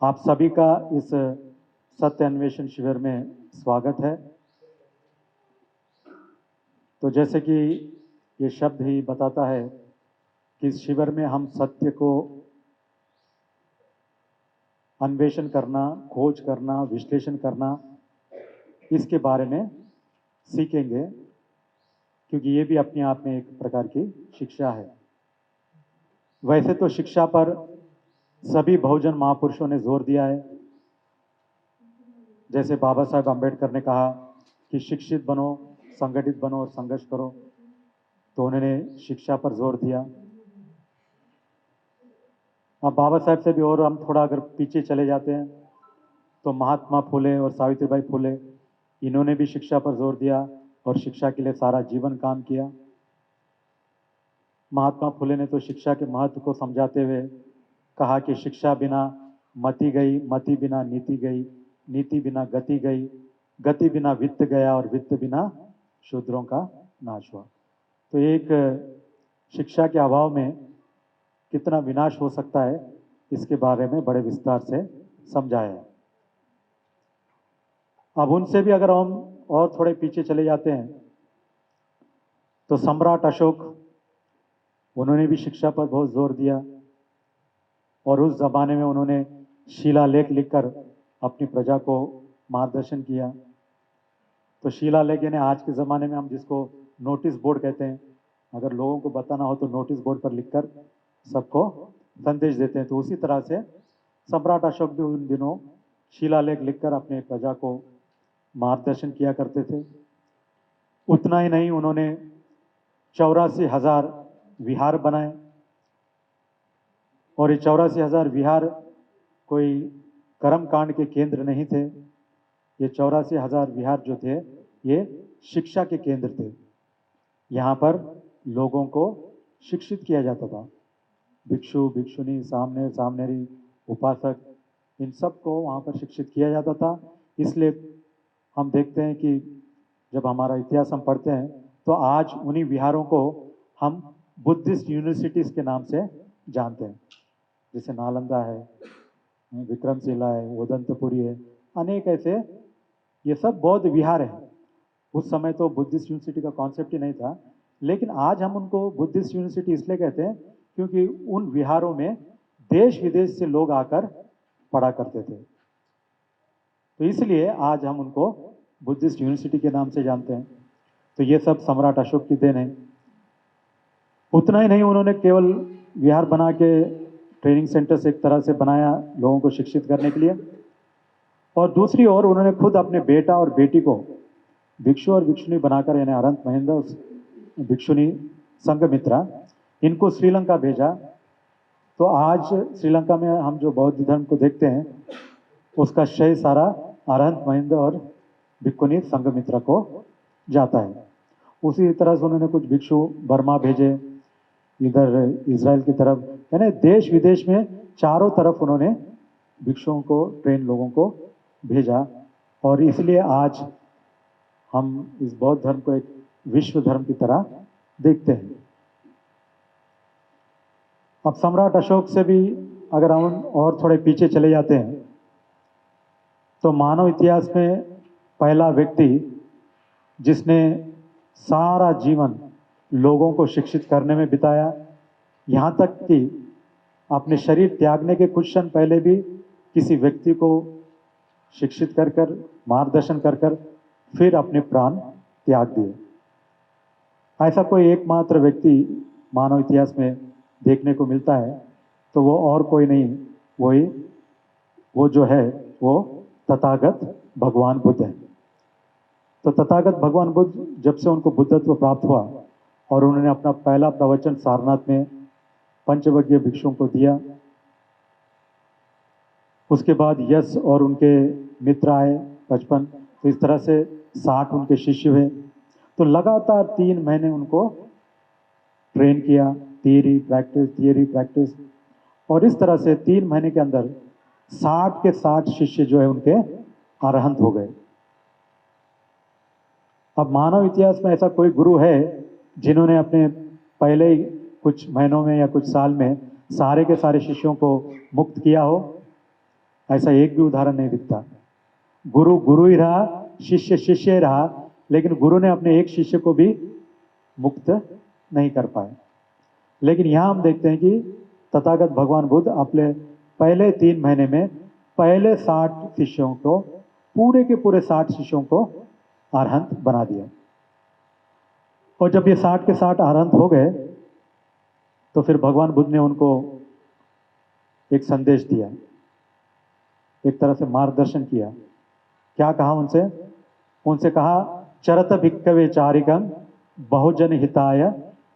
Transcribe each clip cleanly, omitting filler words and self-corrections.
आप सभी का इस सत्य अन्वेषण शिविर में स्वागत है। तो जैसे कि ये शब्द ही बताता है कि इस शिविर में हम सत्य को अन्वेषण करना, खोज करना, विश्लेषण करना, इसके बारे में सीखेंगे, क्योंकि ये भी अपने आप में एक प्रकार की शिक्षा है। वैसे तो शिक्षा पर सभी बहुजन महापुरुषों ने जोर दिया है। जैसे बाबा साहेब अम्बेडकर ने कहा कि शिक्षित बनो, संगठित बनो और संघर्ष करो, तो उन्होंने शिक्षा पर जोर दिया। अब बाबा साहेब से भी और हम थोड़ा अगर पीछे चले जाते हैं तो महात्मा फुले और सावित्रीबाई फुले, इन्होंने भी शिक्षा पर जोर दिया और शिक्षा के लिए सारा जीवन काम किया। महात्मा फुले ने तो शिक्षा के महत्व को समझाते हुए कहा कि शिक्षा बिना मति गई, मति बिना नीति गई, नीति बिना गति गई, गति बिना वित्त गया और वित्त बिना शूद्रों का नाश हुआ। तो एक शिक्षा के अभाव में कितना विनाश हो सकता है, इसके बारे में बड़े विस्तार से समझाया है। अब उनसे भी अगर हम और थोड़े पीछे चले जाते हैं तो सम्राट अशोक, उन्होंने भी शिक्षा पर बहुत जोर दिया और उस जमाने में उन्होंने शिलालेख लिखकर अपनी प्रजा को मार्गदर्शन किया। तो शिलालेख यानी आज के ज़माने में हम जिसको नोटिस बोर्ड कहते हैं, अगर लोगों को बताना हो तो नोटिस बोर्ड पर लिखकर सबको संदेश देते हैं। तो उसी तरह से सम्राट अशोक भी उन दिनों शिलालेख लिखकर अपने प्रजा को मार्गदर्शन किया करते थे। उतना ही नहीं, उन्होंने 84,000 विहार बनाए और ये 84,000 विहार कोई कर्मकांड के केंद्र नहीं थे। ये 84,000 विहार जो थे ये शिक्षा के केंद्र थे। यहाँ पर लोगों को शिक्षित किया जाता था। भिक्षु, भिक्षुनी, सामने, सामनेरी, उपासक, इन सब को वहाँ पर शिक्षित किया जाता था। इसलिए हम देखते हैं कि जब हमारा इतिहास हम पढ़ते हैं तो आज उन्हीं विहारों को हम बुद्धिस्ट यूनिवर्सिटीज़ के नाम से जानते हैं। जैसे नालंदा है, विक्रमशिला है, उदंतपुरी है, अनेक ऐसे ये सब बौद्ध विहार हैं। उस समय तो बुद्धिस्ट यूनिवर्सिटी का कॉन्सेप्ट ही नहीं था, लेकिन आज हम उनको बुद्धिस्ट यूनिवर्सिटी इसलिए कहते हैं क्योंकि उन विहारों में देश विदेश से लोग आकर पढ़ा करते थे। तो इसलिए आज हम उनको बुद्धिस्ट यूनिवर्सिटी के नाम से जानते हैं। तो ये सब सम्राट अशोक की देन है। उतना ही नहीं, उन्होंने केवल विहार बना के ट्रेनिंग सेंटर से एक तरह से बनाया लोगों को शिक्षित करने के लिए, और दूसरी ओर उन्होंने खुद अपने बेटा और बेटी को भिक्षु और भिक्षुनी बनाकर, यानी अरंत महेंद्र और भिक्षुनी संघमित्रा, इनको श्रीलंका भेजा। तो आज श्रीलंका में हम जो बौद्ध धर्म को देखते हैं उसका श्रेय सारा अरंत महेंद्र और भिक्षुनी संघमित्रा को जाता है। उसी तरह से उन्होंने कुछ भिक्षु बर्मा भेजे, इधर इजराइल की तरफ, यानी देश विदेश में चारों तरफ उन्होंने भिक्षुओं को, ट्रेन लोगों को भेजा। और इसलिए आज हम इस बौद्ध धर्म को एक विश्व धर्म की तरह देखते हैं। अब सम्राट अशोक से भी अगर हम और थोड़े पीछे चले जाते हैं तो मानव इतिहास में पहला व्यक्ति जिसने सारा जीवन लोगों को शिक्षित करने में बिताया, यहाँ तक कि अपने शरीर त्यागने के कुछ क्षण पहले भी किसी व्यक्ति को शिक्षित कर कर, मार्गदर्शन कर कर फिर अपने प्राण त्याग दिए। ऐसा कोई एकमात्र व्यक्ति मानव इतिहास में देखने को मिलता है, तो वो और कोई नहीं, वो जो है वो तथागत भगवान बुद्ध है। तो तथागत भगवान बुद्ध, जब से उनको बुद्धत्व प्राप्त हुआ और उन्होंने अपना पहला प्रवचन सारनाथ में पंचवर्गीय भिक्षुओं को दिया, उसके बाद यश और उनके मित्र आए 55, तो इस तरह से 60 उनके शिष्य हुए। तो लगातार 3 महीने उनको ट्रेन किया, थियरी प्रैक्टिस, और इस तरह से 3 महीने के अंदर 60 के 60 शिष्य जो है उनके अरहंत हो गए। अब मानव इतिहास में ऐसा कोई गुरु है जिन्होंने अपने पहले ही कुछ महीनों में या कुछ साल में सारे के सारे शिष्यों को मुक्त किया हो? ऐसा एक भी उदाहरण नहीं दिखता। गुरु गुरु ही रहा, शिष्य शिष्य ही रहा, लेकिन गुरु ने अपने एक शिष्य को भी मुक्त नहीं कर पाए। लेकिन यहाँ हम देखते हैं कि तथागत भगवान बुद्ध अपने पहले 3 महीने में पहले 60 शिष्यों को, पूरे के पूरे 60 शिष्यों को अरहंत बना दिया। और जब ये 60 के 60 अरहंत हो गए तो फिर भगवान बुद्ध ने उनको एक संदेश दिया, एक तरह से मार्गदर्शन किया। क्या कहा उनसे? उनसे कहा, चरत भिक्खवे चारिकं बहुजन हिताय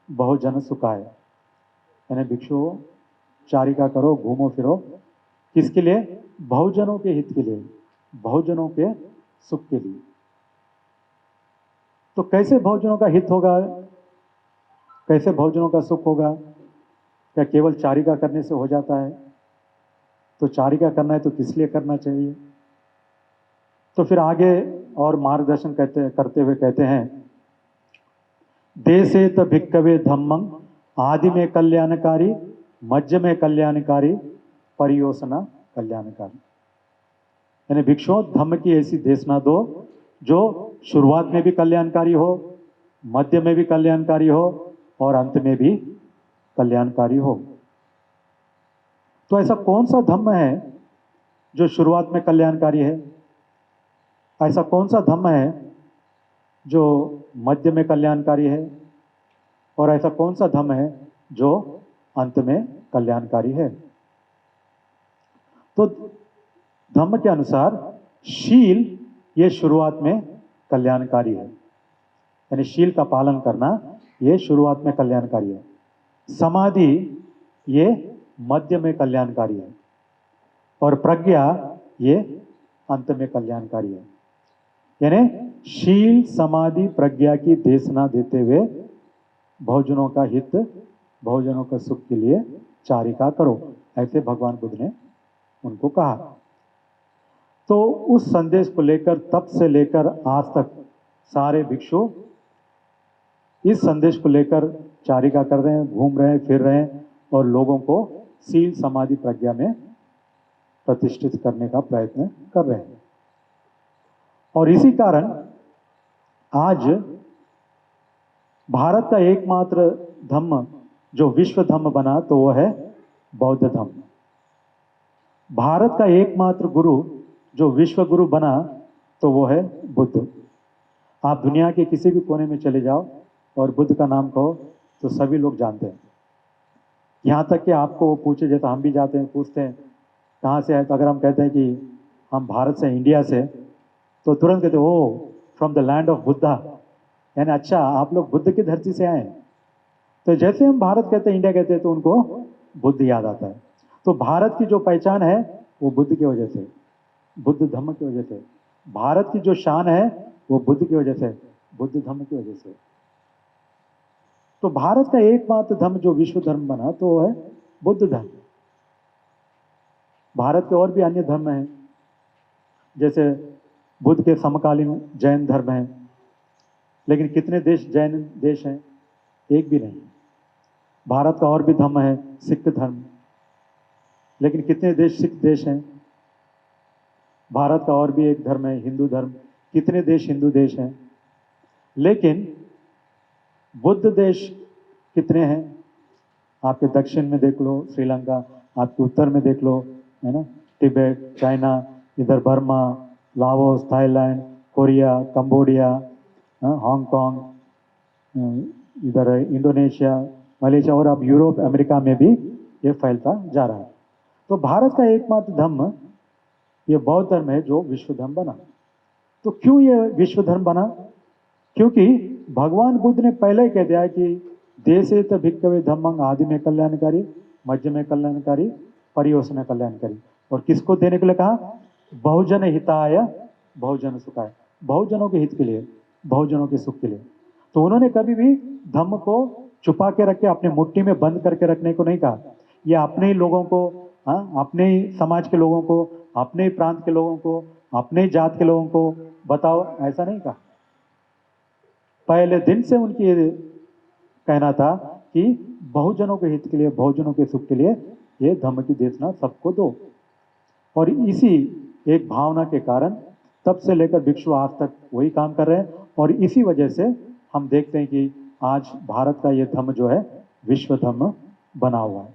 बहुजन सुखाय। यानी भिक्षुओं, चारिका करो, घूमो फिरो, किसके लिए? बहुजनों के हित के लिए, बहुजनों के सुख के लिए। तो कैसे बहुजनों का हित होगा, कैसे बहुजनों का सुख होगा? क्या केवल चारिका करने से हो जाता है? तो चारिका करना है तो किस लिए करना चाहिए? तो फिर आगे और मार्गदर्शन करते हुए कहते हैं, देशे त भिक्खवे धम्मं आदि में कल्याणकारी, मध्य में कल्याणकारी, परियोजना कल्याणकारी। यानी भिक्षुओं, धम्म की ऐसी देशना दो जो शुरुआत में भी कल्याणकारी हो, मध्य में भी कल्याणकारी हो और अंत में भी कल्याणकारी हो। तो ऐसा कौन सा धम्म है जो शुरुआत में कल्याणकारी है? ऐसा कौन सा धम्म है जो मध्य में कल्याणकारी है? और ऐसा कौन सा धम्म है जो अंत में कल्याणकारी है? तो धम्म के अनुसार शील ये शुरुआत में कल्याणकारी है, यानी शील का पालन करना ये शुरुआत में कल्याणकारी है। समाधि ये मध्य में कल्याणकारी है और प्रज्ञा ये अंत में कल्याणकारी है। यानी शील समाधि प्रज्ञा की देशना देते हुए बहुजनों का हित, बहुजनों का सुख के लिए चारिका करो, ऐसे भगवान बुद्ध ने उनको कहा। तो उस संदेश को लेकर तब से लेकर आज तक सारे भिक्षु इस संदेश को लेकर चारिका कर रहे हैं, घूम रहे हैं, फिर रहे हैं और लोगों को शील समाधि प्रज्ञा में प्रतिष्ठित करने का प्रयत्न कर रहे हैं। और इसी कारण आज भारत का एकमात्र धम्म जो विश्व धम्म बना तो वो है बौद्ध धम्म। भारत का एकमात्र गुरु जो विश्व गुरु बना तो वो है बुद्ध। आप दुनिया के किसी भी कोने में चले जाओ और बुद्ध का नाम कहो तो सभी लोग जानते हैं। यहाँ तक कि आपको वो पूछे, जैसा हम भी जाते हैं, पूछते हैं कहाँ से है, तो अगर हम कहते हैं कि हम भारत से, इंडिया से, तो तुरंत कहते oh from the land of Buddha, यानी अच्छा आप लोग बुद्ध की धरती से आए। तो जैसे हम भारत कहते हैं, इंडिया कहते हैं, तो उनको बुद्ध याद आता है। तो भारत की जो पहचान है वो बुद्ध की वजह से, बुद्ध धम्म की वजह से। भारत की जो शान है वो बुद्ध की वजह से, बुद्ध धम्म की वजह से। तो भारत का एकमात्र धर्म जो विश्व धर्म बना तो वो है बुद्ध धर्म। भारत के और भी अन्य धर्म हैं, जैसे बुद्ध के समकालीन जैन धर्म हैं, लेकिन कितने देश जैन देश हैं? एक भी नहीं। भारत का और भी धर्म है सिख धर्म, लेकिन कितने देश सिख देश हैं? भारत का और भी एक धर्म है हिंदू धर्म, कितने देश हिंदू देश हैं? लेकिन बुद्ध देश कितने हैं? आपके दक्षिण में देख लो श्रीलंका, आपके उत्तर में देख लो, है ना, तिब्बत, चाइना, इधर Burma, Laos, Thailand, Korea, Cambodia, Hong Kong, इधर इंडोनेशिया, मलेशिया और अब यूरोप, अमेरिका में भी ये फैलता जा रहा है। तो भारत का एकमात्र धर्म ये बौद्ध धर्म है जो विश्व धर्म बना। तो क्यों ये विश्व धर्म बना? क्योंकि भगवान बुद्ध ने पहले ही कह दिया कि देशे त भिक्खवे धम्मं आदि में कल्याणकारी, मध्य में कल्याणकारी, परियोजना कल्याणकारी। और किसको देने के लिए कहा? बहुजन हिताय बहुजन सुखाय, बहुजनों के हित के लिए, बहुजनों के सुख के लिए। तो उन्होंने कभी भी धम्म को छुपा के रख के अपने मुट्ठी में बंद करके रखने को नहीं कहा। ये अपने ही लोगों को, अपने ही समाज के लोगों को, अपने ही प्रांत के लोगों को, अपने ही जात के लोगों को बताओ, ऐसा नहीं कहा। पहले दिन से उनकी ये कहना था कि बहुजनों के हित के लिए, बहुजनों के सुख के लिए ये धम्म की देशना सबको दो। और इसी एक भावना के कारण तब से लेकर भिक्षु आज तक वही काम कर रहे हैं, और इसी वजह से हम देखते हैं कि आज भारत का ये धम्म जो है विश्व धम्म बना हुआ है।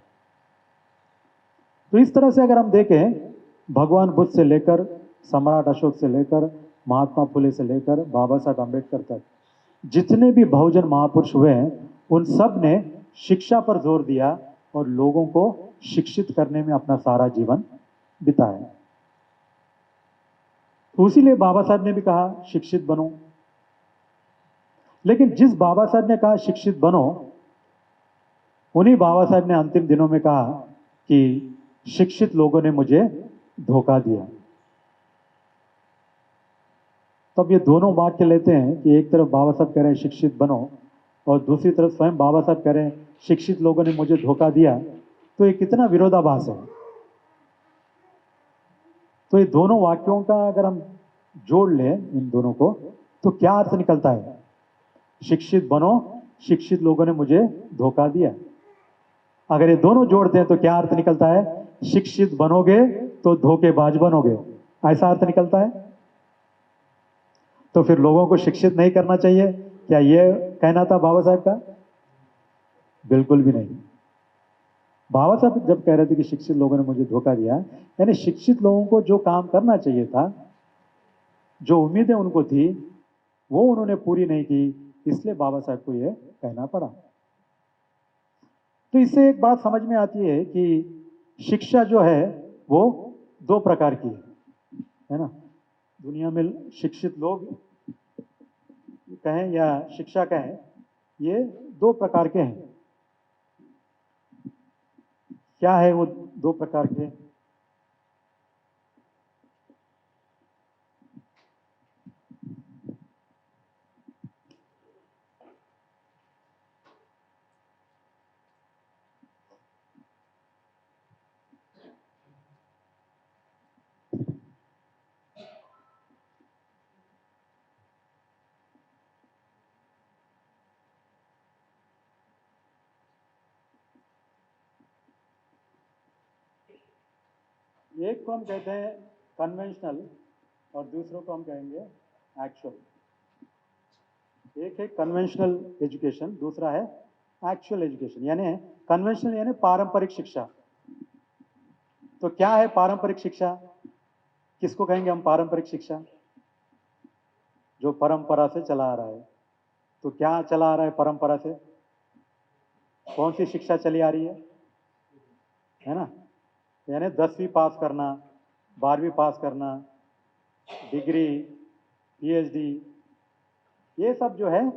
तो इस तरह से अगर हम देखें, भगवान बुद्ध से लेकर सम्राट अशोक से लेकर महात्मा फुले से लेकर बाबा साहब अम्बेडकर तक जितने भी बहुजन महापुरुष हुए हैं, उन सब ने शिक्षा पर जोर दिया और लोगों को शिक्षित करने में अपना सारा जीवन बिताया। तो इसीलिए बाबा साहब ने भी कहा शिक्षित बनो। लेकिन जिस बाबा साहब ने कहा शिक्षित बनो, उन्हीं बाबा साहब ने अंतिम दिनों में कहा कि शिक्षित लोगों ने मुझे धोखा दिया। तब ये दोनों वाक्य लेते हैं कि एक तरफ बाबा साहब कह रहे हैं शिक्षित बनो, और दूसरी तरफ स्वयं बाबा साहब कह रहे हैं शिक्षित लोगों ने मुझे धोखा दिया। तो ये कितना विरोधाभास है। तो ये दोनों वाक्यों का अगर हम जोड़ लें इन दोनों को, तो क्या अर्थ निकलता है? शिक्षित बनो, शिक्षित लोगों ने मुझे धोखा दिया। अगर ये दोनों जोड़ते हैं तो क्या अर्थ निकलता है? शिक्षित बनोगे तो धोखेबाज बनोगे, ऐसा अर्थ निकलता है। तो फिर लोगों को शिक्षित नहीं करना चाहिए, क्या ये कहना था बाबा साहब का? बिल्कुल भी नहीं। बाबा साहब जब कह रहे थे कि शिक्षित लोगों ने मुझे धोखा दिया, यानी शिक्षित लोगों को जो काम करना चाहिए था, जो उम्मीदें उनको थी, वो उन्होंने पूरी नहीं की, इसलिए बाबा साहब को यह कहना पड़ा। तो इससे एक बात समझ में आती है कि शिक्षा जो है वो दो प्रकार की है ना। दुनिया में शिक्षित लोग कहें या शिक्षा कहें, ये दो प्रकार के हैं। क्या है वो दो प्रकार के? एक को हम कहते हैं कन्वेंशनल और दूसरों को हम कहेंगे एक्चुअल। एक है कन्वेंशनल एजुकेशन, दूसरा है एक्चुअल एजुकेशन। यानी कन्वेंशनल यानी पारंपरिक शिक्षा। तो क्या है पारंपरिक शिक्षा? किसको कहेंगे हम पारंपरिक शिक्षा? जो परंपरा से चला आ रहा है। तो क्या चला आ रहा है परंपरा से? कौन सी शिक्षा चली आ रही है ना? यानी 10वीं पास करना, 12वीं पास करना, डिग्री, पीएचडी, ये सब जो है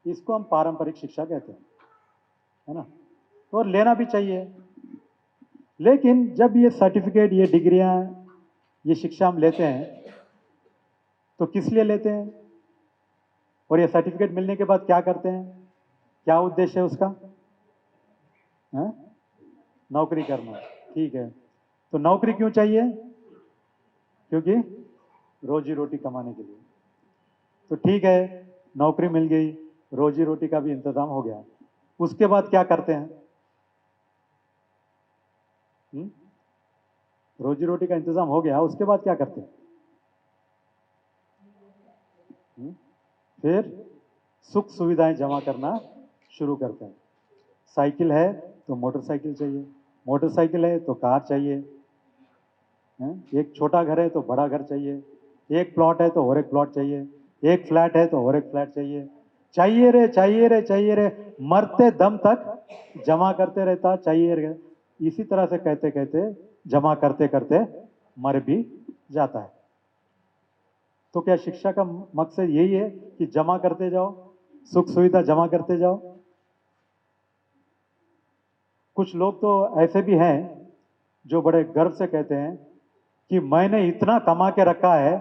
इसको हम पारंपरिक शिक्षा कहते हैं, है ना। और लेना भी चाहिए। लेकिन जब ये सर्टिफिकेट, ये डिग्रियां, ये शिक्षा हम लेते हैं तो किस लिए लेते हैं? और ये सर्टिफिकेट मिलने के बाद क्या करते हैं? क्या उद्देश्य है उसका? है? नौकरी करना। ठीक है, तो नौकरी क्यों चाहिए? क्योंकि रोजी रोटी कमाने के लिए। तो ठीक है, नौकरी मिल गई, रोजी रोटी का भी इंतजाम हो गया। उसके बाद क्या करते हैं? रोजी रोटी का इंतजाम हो गया, उसके बाद क्या करते हैं? फिर सुख सुविधाएं जमा करना शुरू करते हैं। साइकिल है तो मोटरसाइकिल चाहिए, मोटरसाइकिल है तो कार चाहिए, एक छोटा घर है तो बड़ा घर चाहिए, एक प्लॉट है तो और एक प्लॉट चाहिए, एक फ्लैट है तो और एक फ्लैट चाहिए। चाहिए रे चाहिए रे चाहिए रे, मरते दम तक जमा करते रहता, चाहिए रे। इसी तरह से कहते कहते, जमा करते करते मर भी जाता है। तो क्या शिक्षा का मकसद यही है कि जमा करते जाओ, सुख सुविधा जमा करते जाओ? कुछ लोग तो ऐसे भी हैं जो बड़े गर्व से कहते हैं कि मैंने इतना कमा के रखा है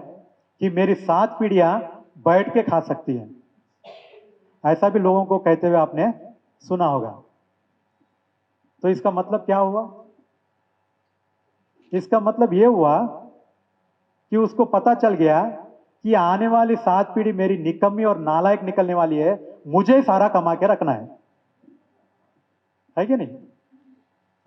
कि मेरी 7 पीढ़ियां बैठ के खा सकती हैं। ऐसा भी लोगों को कहते हुए आपने सुना होगा। तो इसका मतलब क्या हुआ? इसका मतलब यह हुआ कि उसको पता चल गया कि आने वाली 7 पीढ़ी मेरी निकम्मी और नालायक निकलने वाली है, मुझे सारा कमा के रखना है कि नहीं?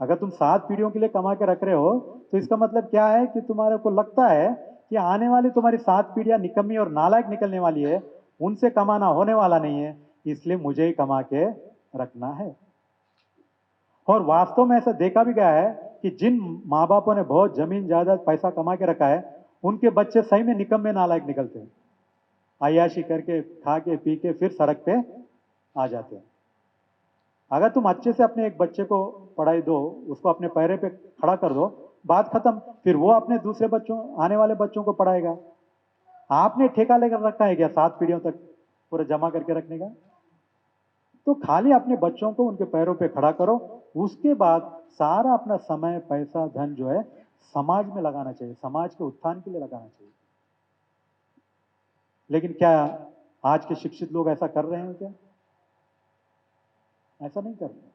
अगर तुम 7 पीढ़ियों के लिए कमा के रख रहे हो तो इसका मतलब क्या है कि तुम्हारे को लगता है कि आने वाली तुम्हारी 7 पीढ़ियां निकम्मी और नालायक निकलने वाली है, उनसे कमाना होने वाला नहीं है, इसलिए मुझे ही कमा के रखना है। और वास्तव में ऐसा देखा भी गया है कि जिन माँ बापों ने बहुत जमीन जायदाद पैसा कमा के रखा है, उनके बच्चे सही में निकम्मे नालायक निकलते हैं। अय्याशी करके खा के पी के फिर सड़क पे आ जाते हैं। अगर तुम अच्छे से अपने एक बच्चे को पढ़ाई दो, उसको अपने पैरे पे खड़ा कर दो, बात खत्म। फिर वो अपने दूसरे बच्चों, आने वाले बच्चों को पढ़ाएगा। आपने ठेका लेकर रखा है क्या 7 पीढ़ियों तक पूरा जमा करके रखने का? तो खाली अपने बच्चों को उनके पैरों पे खड़ा करो, उसके बाद सारा अपना समय, पैसा, धन जो है समाज में लगाना चाहिए, समाज के उत्थान के लिए लगाना चाहिए। लेकिन क्या आज के शिक्षित लोग ऐसा कर रहे हैं क्या? ऐसा नहीं कर रहे।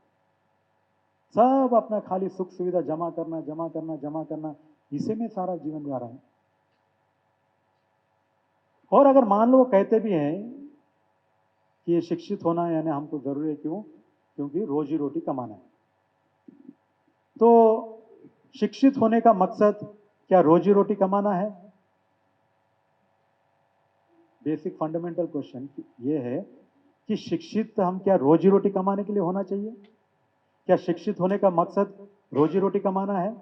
सब अपना खाली सुख सुविधा जमा करना, जमा करना, जमा करना, इसी में सारा जीवन जा रहा है। और अगर मान लो वो कहते भी हैं कि ये शिक्षित होना यानी हमको जरूरी है, क्यों? क्योंकि रोजी रोटी कमाना है। तो शिक्षित होने का मकसद क्या रोजी रोटी कमाना है? बेसिक फंडामेंटल क्वेश्चन ये है कि शिक्षित हम क्या रोजी रोटी कमाने के लिए होना चाहिए? क्या शिक्षित होने का मकसद रोजी रोटी कमाना है?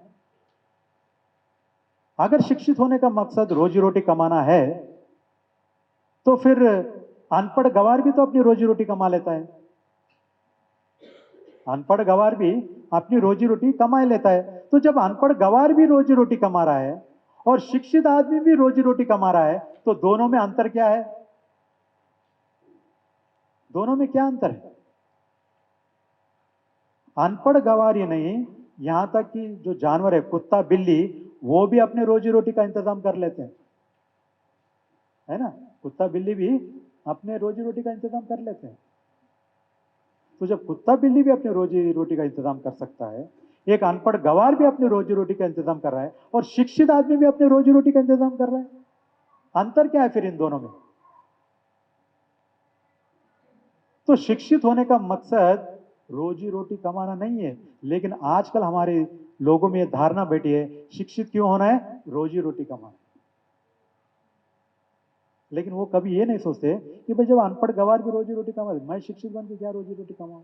अगर शिक्षित होने का मकसद रोजी रोटी कमाना है तो फिर अनपढ़ गवार भी तो अपनी रोजी रोटी कमा लेता है। अनपढ़ गवार भी अपनी रोजी रोटी कमा लेता है। तो जब अनपढ़ गवार भी रोजी रोटी कमा रहा है और शिक्षित आदमी भी रोजी रोटी कमा रहा है, तो दोनों में अंतर क्या है? दोनों में क्या अंतर है? अनपढ़ गवार ही नहीं, यहां तक कि जो जानवर है, कुत्ता बिल्ली, वो भी अपने रोजी रोटी का इंतजाम कर लेते हैं, है ना? कुत्ता बिल्ली भी अपने रोजी रोटी का इंतजाम कर लेते हैं। तो जब कुत्ता बिल्ली भी अपने रोजी रोटी का इंतजाम कर सकता है, एक अनपढ़ गवार भी अपनी रोजी रोटी का इंतजाम कर रहा है, और शिक्षित आदमी भी अपनी रोजी रोटी का इंतजाम कर रहा है, अंतर क्या है फिर इन दोनों में? तो शिक्षित होने का मकसद रोजी रोटी कमाना नहीं है, लेकिन आजकल हमारे लोगों में यह धारणा बैठी है, शिक्षित क्यों होना है? रोजी रोटी कमाना। लेकिन वो कभी ये नहीं सोचते कि भाई जब अनपढ़ गवार भी रोजी रोटी कमा, मैं शिक्षित बन के क्या रोजी रोटी कमाऊं?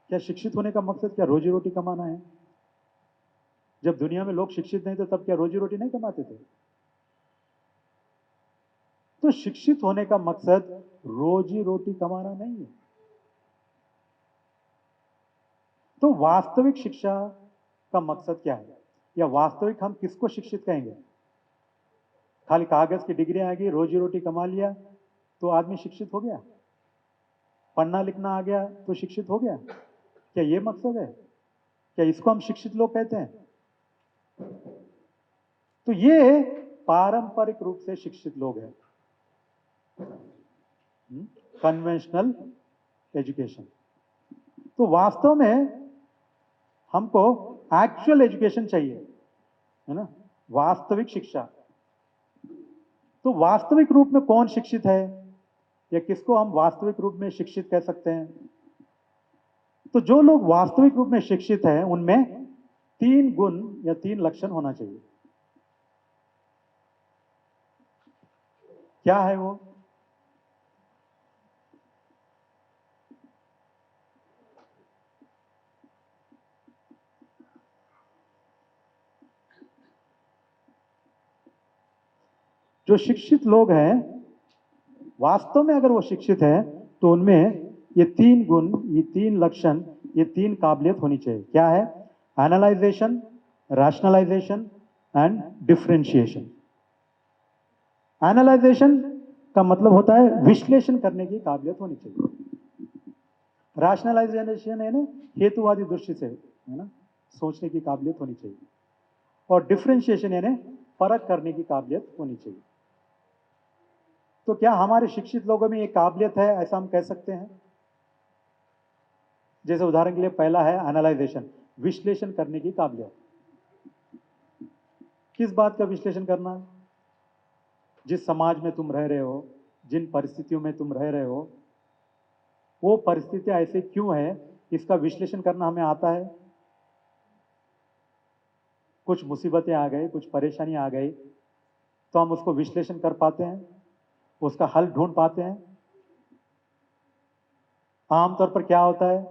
क्या शिक्षित होने का मकसद क्या रोजी रोटी कमाना है? जब दुनिया में लोग शिक्षित नहीं थे तब क्या रोजी रोटी नहीं कमाते थे? तो शिक्षित होने का मकसद रोजी रोटी कमाना नहीं है। तो वास्तविक शिक्षा का मकसद क्या है, या वास्तविक हम किसको शिक्षित कहेंगे? खाली कागज की डिग्री आ गई, रोजी रोटी कमा लिया तो आदमी शिक्षित हो गया? पढ़ना लिखना आ गया तो शिक्षित हो गया? क्या ये मकसद है? क्या इसको हम शिक्षित लोग कहते हैं? तो ये पारंपरिक रूप से शिक्षित लोग हैं, कन्वेंशनल एजुकेशन। तो वास्तव में हमको एक्चुअल एजुकेशन चाहिए, है ना? वास्तविक शिक्षा। तो वास्तविक रूप में कौन शिक्षित है, या किसको हम वास्तविक रूप में शिक्षित कह सकते हैं? तो जो लोग वास्तविक रूप में शिक्षित हैं, उनमें 3 गुण या 3 लक्षण होना चाहिए। क्या है वो? जो शिक्षित लोग हैं, वास्तव में अगर वो शिक्षित है तो उनमें ये 3 गुण, ये 3 लक्षण, ये 3 काबिलियत होनी चाहिए। क्या है? Analysation, rationalisation and differentiation. Analysation का मतलब होता है विश्लेषण करने की काबिलियत होनी चाहिए। रैशनलाइजेशन है ना, हेतुवादी दृष्टि से, है ना, सोचने की काबिलियत होनी चाहिए। और डिफरेंशिएशन यानी परख करने की काबिलियत होनी चाहिए। तो क्या हमारे शिक्षित लोगों में ये काबिलियत है, ऐसा हम कह सकते हैं? जैसे उदाहरण के लिए पहला है एनालाइजेशन, विश्लेषण करने की काबिलियत। किस बात का विश्लेषण करना? जिस समाज में तुम रह रहे हो, जिन परिस्थितियों में तुम रह रहे हो, वो परिस्थितियां ऐसे क्यों है इसका विश्लेषण करना हमें आता है। कुछ मुसीबतें आ गई, कुछ परेशानी आ गई, तो हम उसको विश्लेषण कर पाते हैं, उसका हल ढूंढ पाते हैं। आमतौर पर क्या होता है,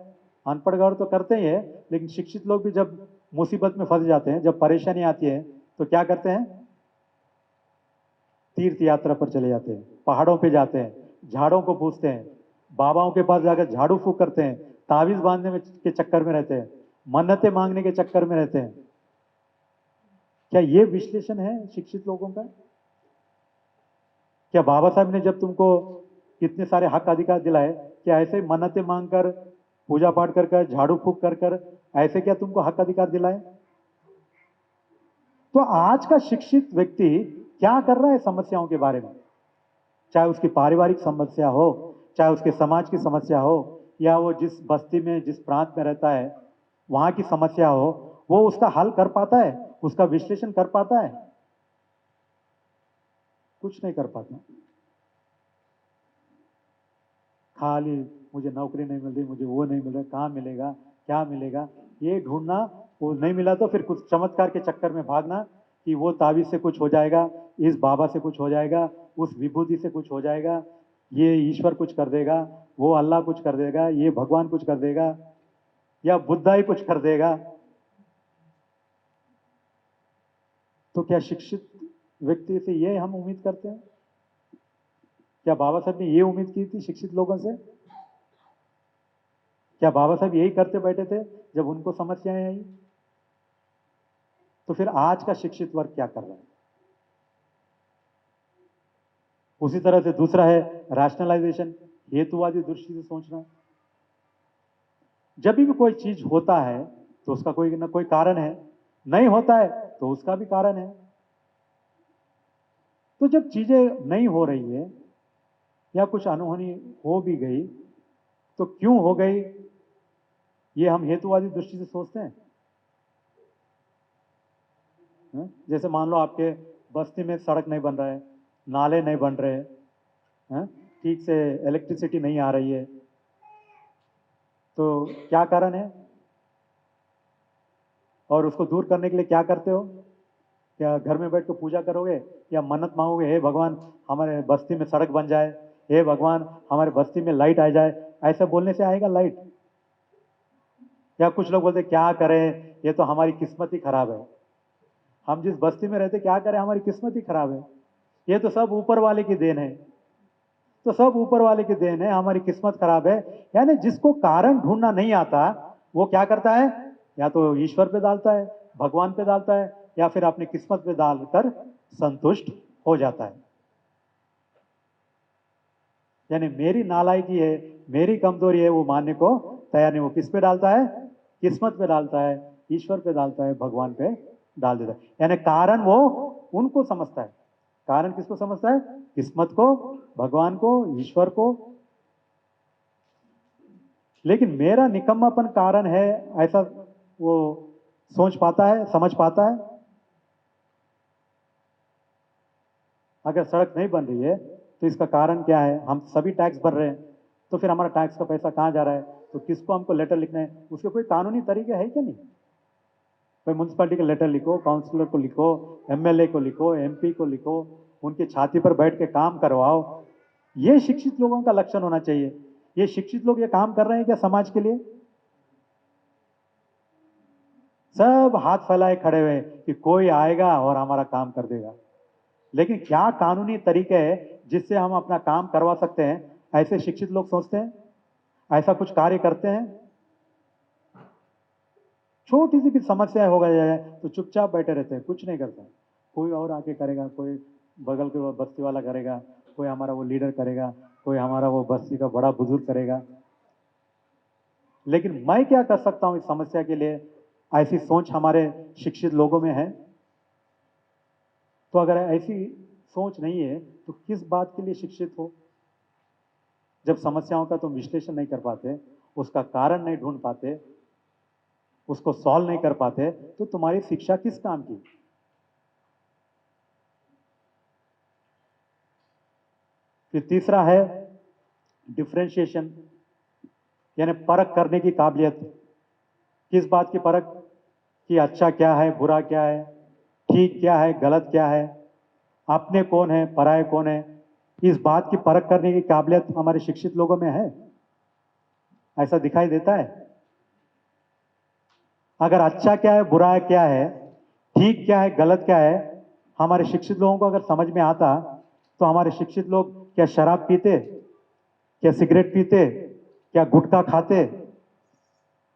अनपढ़ गौर तो करते ही है, लेकिन शिक्षित लोग भी जब मुसीबत में फंस जाते हैं, जब परेशानी आती है, तो क्या करते हैं, तीर्थ यात्रा पर चले जाते हैं, पहाड़ों पे जाते हैं, झाड़ों को पूजते हैं, बाबाओं के पास जाकर झाड़ू फूक करते हैं, ताबीज बांधने में के चक्कर में रहते हैं, मन्नतें मांगने के चक्कर में रहते हैं। क्या ये विश्लेषण है शिक्षित लोगों का? क्या बाबा साहब ने जब तुमको इतने सारे हक अधिकार दिलाए, क्या ऐसे मन्नतें मांगकर, पूजा पाठ कर कर, झाड़ू फूक कर कर, ऐसे क्या तुमको हक अधिकार दिलाए? तो आज का शिक्षित व्यक्ति क्या कर रहा है समस्याओं के बारे में? चाहे उसकी पारिवारिक समस्या हो, चाहे उसके समाज की समस्या हो, या वो जिस बस्ती में, जिस प्रांत में रहता है वहां की समस्या हो, वो उसका हल कर पाता है, उसका विश्लेषण कर पाता है? कुछ नहीं कर पाता। खाली मुझे नौकरी नहीं मिल रही, मुझे वो नहीं मिल रहा, कहाँ मिलेगा, क्या मिलेगा, ये ढूंढना। वो नहीं मिला तो फिर कुछ चमत्कार के चक्कर में भागना कि वो ताबीज से कुछ हो जाएगा, इस बाबा से कुछ हो जाएगा, उस विभूति से कुछ हो जाएगा, ये ईश्वर कुछ कर देगा, वो अल्लाह कुछ कर देगा, ये भगवान कुछ कर देगा, या बुद्धा ही कुछ कर देगा। तो क्या शिक्षित व्यक्ति से ये हम उम्मीद करते हैं? क्या बाबा साहब ने ये उम्मीद की थी शिक्षित लोगों से? क्या बाबा साहब यही करते बैठे थे जब उनको समस्याएं आई? तो फिर आज का शिक्षित वर्ग क्या कर रहा है? उसी तरह से दूसरा है रैशनलाइजेशन, हेतुवादी दृष्टि से सोचना। जब भी कोई चीज होता है तो उसका कोई ना कोई कारण है, नहीं होता है तो उसका भी कारण है। तो जब चीजें नहीं हो रही है या कुछ अनहोनी हो भी गई, तो क्यों हो गई, ये हम हेतुवादी दृष्टि से सोचते हैं। जैसे मान लो आपके बस्ती में सड़क नहीं बन रहा है, नाले नहीं बन रहे हैं, ठीक से इलेक्ट्रिसिटी नहीं आ रही है, तो क्या कारण है? और उसको दूर करने के लिए क्या करते हो? क्या घर में बैठ कर पूजा करोगे या मन्नत मांगोगे, हे भगवान हमारे बस्ती में सड़क बन जाए, हे भगवान हमारे बस्ती में लाइट आ जाए? ऐसा बोलने से आएगा लाइट? या कुछ लोग बोलते क्या करें, ये तो हमारी किस्मत ही खराब है, हम जिस बस्ती में रहते क्या करें, हमारी किस्मत ही खराब है, ये तो सब ऊपर वाले की देन है। तो सब ऊपर वाले की देन है, हमारी किस्मत खराब है। यानी जिसको कारण ढूंढना नहीं आता, वो क्या करता है, या तो ईश्वर पे डालता है, भगवान पे डालता है, या फिर अपनी किस्मत पे डालकर संतुष्ट हो जाता है। यानी मेरी नालायकी है, मेरी कमजोरी है, वो मानने को तैयार नहीं। वो किस पे डालता है? किस्मत पे डालता है, ईश्वर पे डालता है, भगवान पे डाल देता है। यानी कारण वो उनको समझता है। कारण किसको समझता है? किस्मत को, भगवान को, ईश्वर को। लेकिन मेरा निकम्मापन कारण है, ऐसा वो सोच पाता है, समझ पाता है? अगर सड़क नहीं बन रही है तो इसका कारण क्या है? हम सभी टैक्स भर रहे हैं, तो फिर हमारा टैक्स का पैसा कहाँ जा रहा है? तो किसको हमको लेटर लिखना है? उसके कोई कानूनी तरीके है क्या? नहीं। कोई म्यूनसिपालिटी का लेटर लिखो, काउंसलर को लिखो, एमएलए को लिखो, एमपी को लिखो, उनकी छाती पर बैठ के काम करवाओ। ये शिक्षित लोगों का लक्षण होना चाहिए। ये शिक्षित लोग ये काम कर रहे हैं क्या समाज के लिए? सब हाथ फैलाए खड़े हुए कि कोई आएगा और हमारा काम कर देगा। लेकिन क्या कानूनी तरीके है जिससे हम अपना काम करवा सकते हैं? ऐसे शिक्षित लोग सोचते हैं, ऐसा कुछ कार्य करते हैं? छोटी सी भी समस्या हो गई तो चुपचाप बैठे रहते हैं, कुछ नहीं करते। कोई और आके करेगा, कोई बगल के वो बस्ती वाला करेगा, कोई हमारा वो लीडर करेगा, कोई हमारा वो बस्ती का बड़ा बुजुर्ग करेगा। लेकिन मैं क्या कर सकता हूं इस समस्या के लिए? ऐसी सोच हमारे शिक्षित लोगों में है। तो अगर ऐसी सोच नहीं है तो किस बात के लिए शिक्षित हो? जब समस्याओं का तुम विश्लेषण नहीं कर पाते, उसका कारण नहीं ढूंढ पाते, उसको सॉल्व नहीं कर पाते, तो तुम्हारी शिक्षा किस काम की? फिर तीसरा है डिफरेंशिएशन। यानी परख करने की काबिलियत। किस बात की परख? कि अच्छा क्या है, बुरा क्या है, ठीक क्या है, गलत क्या है, अपने कौन है, पराये कौन है, इस बात की परख करने की काबिलियत हमारे शिक्षित लोगों में है? ऐसा दिखाई देता है? अगर अच्छा क्या है, बुरा क्या है, ठीक क्या है, गलत क्या है, हमारे शिक्षित लोगों को अगर समझ में आता, तो हमारे शिक्षित लोग क्या शराब पीते, क्या सिगरेट पीते, क्या गुटखा खाते,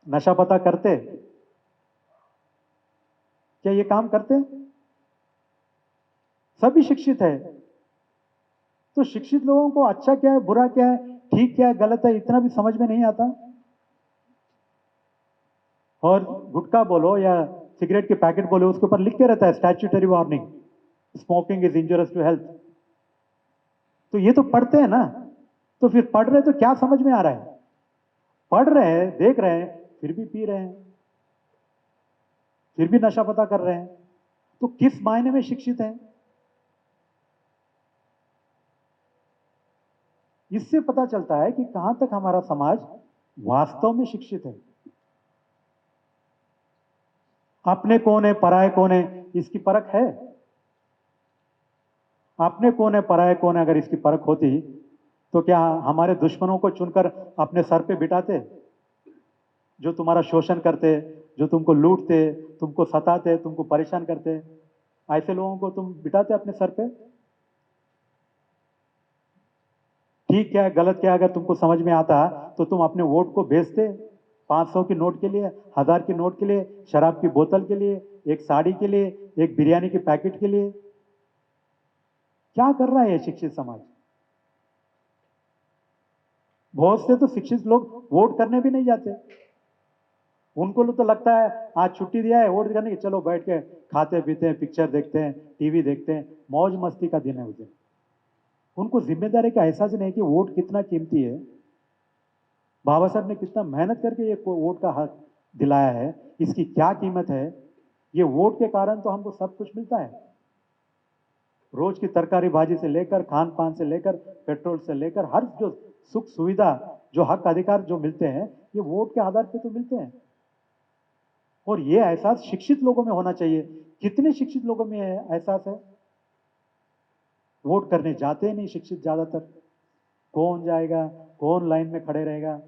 नशा पता करते? क्या ये काम करते? सभी शिक्षित है। तो शिक्षित लोगों को अच्छा क्या है, बुरा क्या है, ठीक क्या है, गलत है, इतना भी समझ में नहीं आता। और गुटखा बोलो या सिगरेट के पैकेट बोलो, उसके ऊपर लिख के रहता है statutory warning, smoking is injurious to health. तो ये तो पढ़ते हैं ना, तो फिर पढ़ रहे तो क्या समझ में आ रहा है? पढ़ रहे हैं, देख रहे हैं, फिर भी पी रहे हैं, फिर भी नशा पता कर रहे हैं। तो किस मायने में शिक्षित हैं? इससे पता चलता है कि कहां तक हमारा समाज वास्तव में शिक्षित है। अपने कौन है, पराये कौन है, इसकी परख है? अपने कौन है, पराये कौन है, अगर इसकी परख होती, तो क्या हमारे दुश्मनों को चुनकर अपने सर पे बिठाते, जो तुम्हारा शोषण करते, जो तुमको लूटते, तुमको सताते, तुमको परेशान करते, ऐसे लोगों को तुम बिठाते अपने सर पे? ठीक क्या है, गलत क्या है, अगर तुमको समझ में आता, तो तुम अपने वोट को बेचते 500 की नोट के लिए, 1000 की नोट के लिए, शराब की बोतल के लिए, एक साड़ी के लिए, एक बिरयानी के पैकेट के लिए? क्या कर रहा है ये शिक्षित समाज? बहुत से तो शिक्षित लोग वोट करने भी नहीं जाते। उनको तो लगता है आज छुट्टी दिया है वोट करने की, चलो बैठ के खाते पीते हैं, पिक्चर देखते हैं, टीवी देखते हैं, मौज मस्ती का दिन है उस दिन। उनको जिम्मेदारी का एहसास नहीं कि वोट कितना कीमती है, बाबा साहब ने कितना मेहनत करके ये वोट का हक दिलाया है, इसकी क्या कीमत है। ये वोट के कारण तो हमको सब कुछ मिलता है, रोज की तरकारी भाजी से लेकर, खान पान से लेकर, पेट्रोल से लेकर, हर जो सुख सुविधा, जो हक अधिकार जो मिलते हैं, ये वोट के आधार पे तो मिलते हैं। और ये एहसास शिक्षित लोगों में होना चाहिए। कितने शिक्षित लोगों में एहसास है? वोट करने जाते ही नहीं शिक्षित ज्यादातर। कौन जाएगा, कौन लाइन में खड़े रहेगा,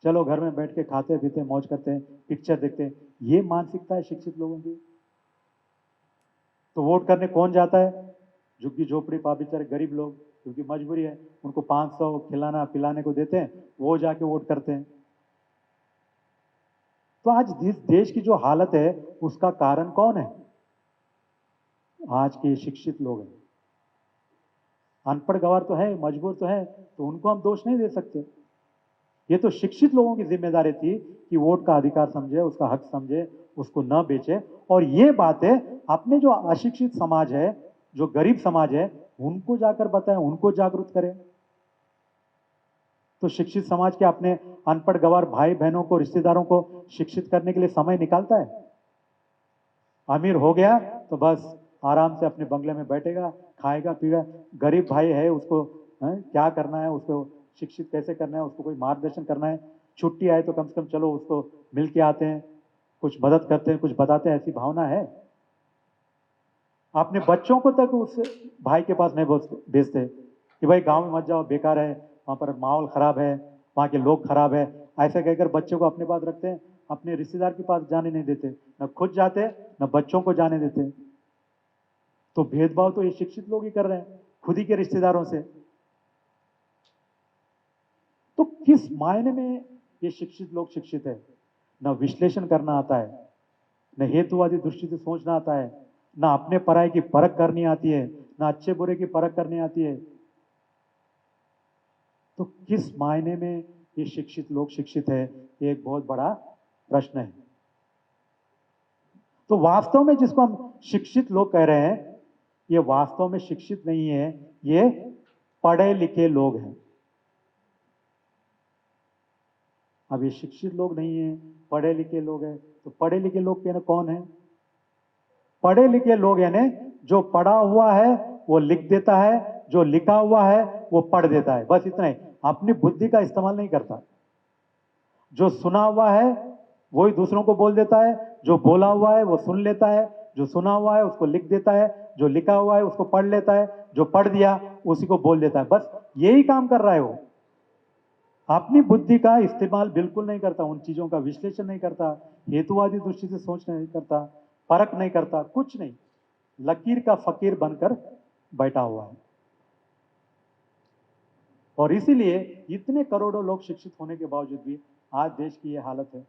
चलो घर में बैठ के खाते पीते मौज करते हैं, पिक्चर देखते हैं, ये मानसिकता है शिक्षित लोगों की। तो वोट करने कौन जाता है? झुग्गी झोपड़ी पा बेचारे गरीब लोग, क्योंकि मजबूरी है, उनको 500 खिलाना पिलाने को देते हैं, वो जाके वोट करते हैं। तो आज जिस देश की जो हालत है, उसका कारण कौन है? आज के शिक्षित लोग हैं। अनपढ़ गवार तो है, मजबूर तो है, तो उनको हम दोष नहीं दे सकते। ये तो शिक्षित लोगों की जिम्मेदारी थी कि वोट का अधिकार समझे, उसका हक समझे, उसको न बेचे, और ये बातें अपने जो अशिक्षित समाज है, जो गरीब समाज है, उनको जाकर बताएं, उनको जागरूक करें। तो शिक्षित समाज के अपने अनपढ़ गवार भाई बहनों को, रिश्तेदारों को शिक्षित करने के लिए समय निकालता है? अमीर हो गया तो बस आराम से अपने बंगले में बैठेगा, खाएगा पीएगा। गरीब भाई है, उसको क्या करना है, उसको शिक्षित कैसे करना है, उसको कोई मार्गदर्शन करना है, छुट्टी आए तो कम से कम चलो उसको मिल के आते हैं, कुछ मदद करते हैं, कुछ बताते हैं, ऐसी भावना है? अपने बच्चों को तक उस भाई के पास नहीं भेजते कि भाई गांव में मत जाओ, बेकार है, वहां पर माहौल खराब है, वहां के लोग खराब है, ऐसे कहकर बच्चों को अपने पास रखते हैं, अपने रिश्तेदार के पास जाने नहीं देते, न खुद जाते न बच्चों को जाने देते। तो भेदभाव तो ये शिक्षित लोग ही कर रहे हैं खुद ही के रिश्तेदारों से। तो किस मायने में ये शिक्षित लोग शिक्षित है? न विश्लेषण करना आता है, न हेतुवादी दृष्टि से सोचना आता है, न अपने पराये की परख करनी आती है, न अच्छे बुरे की परख करनी आती है। तो किस मायने में ये शिक्षित लोग शिक्षित है, ये एक बहुत बड़ा प्रश्न है। तो वास्तव में जिसको हम शिक्षित लोग कह रहे हैं, ये वास्तव में शिक्षित नहीं है, ये पढ़े लिखे लोग हैं। अब ये शिक्षित लोग नहीं है, पढ़े लिखे लोग हैं, तो पढ़े लिखे लोग कहना कौन है? पढ़े लिखे लोग यानी जो पढ़ा हुआ है वो लिख देता है, जो लिखा हुआ है वो पढ़ देता है, बस इतना ही, अपनी बुद्धि का इस्तेमाल नहीं करता। जो सुना हुआ है वही दूसरों को बोल देता है, जो बोला हुआ है वो सुन लेता है, जो सुना हुआ है उसको लिख देता है, जो लिखा हुआ है उसको पढ़ लेता है, जो पढ़ दिया उसी को बोल देता है। बस यही काम कर रहा है वो। अपनी बुद्धि का इस्तेमाल बिल्कुल नहीं करता, उन चीजों का विश्लेषण नहीं करता, हेतुवादी दृष्टि से सोच नहीं करता, परख नहीं करता, कुछ नहीं, लकीर का फकीर बनकर बैठा हुआ है। और इसीलिए इतने करोड़ों लोग शिक्षित होने के बावजूद भी आज देश की ये हालत है।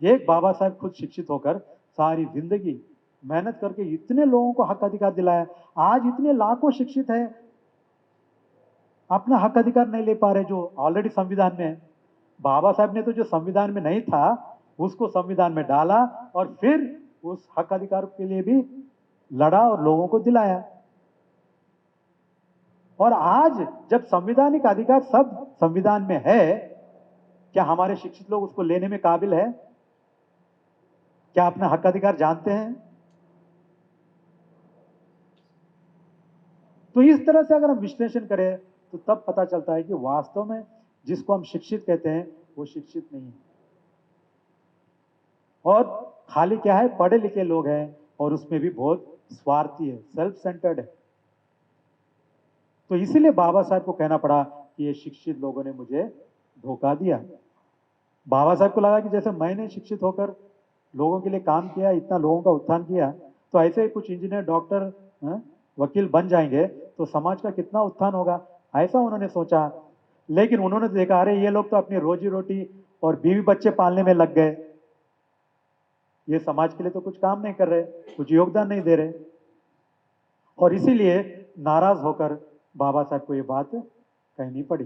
एक बाबा साहब खुद शिक्षित होकर सारी जिंदगी मेहनत करके इतने लोगों को हक अधिकार दिलाया, आज इतने लाखों शिक्षित है, अपना हक अधिकार नहीं ले पा रहे जो ऑलरेडी संविधान में है। बाबा साहब ने तो जो संविधान में नहीं था उसको संविधान में डाला और फिर उस हक अधिकार के लिए भी लड़ा और लोगों को दिलाया। और आज जब संवैधानिक अधिकार सब संविधान में है, क्या हमारे शिक्षित लोग उसको लेने में काबिल है? क्या अपना हक अधिकार जानते हैं? तो इस तरह से अगर हम विश्लेषण करें तो तब पता चलता है कि वास्तव में जिसको हम शिक्षित कहते हैं वो शिक्षित नहीं है, और खाली क्या है, पढ़े लिखे लोग हैं और उसमें भी बहुत स्वार्थी है, सेल्फ सेंटर्ड है। तो इसीलिए बाबा साहब को कहना पड़ा कि ये शिक्षित लोगों ने मुझे धोखा दिया। बाबा साहब को लगा कि जैसे मैंने शिक्षित होकर लोगों के लिए काम किया, इतना लोगों का उत्थान किया, तो ऐसे ही कुछ इंजीनियर, डॉक्टर, वकील बन जाएंगे तो समाज का कितना उत्थान होगा, ऐसा उन्होंने सोचा। लेकिन उन्होंने देखा अरे ये लोग तो अपनी रोजी रोटी और बीवी बच्चे पालने में लग गए, ये समाज के लिए तो कुछ काम नहीं कर रहे, कुछ योगदान नहीं दे रहे। और इसीलिए नाराज होकर बाबा साहब को ये बात कहनी पड़ी।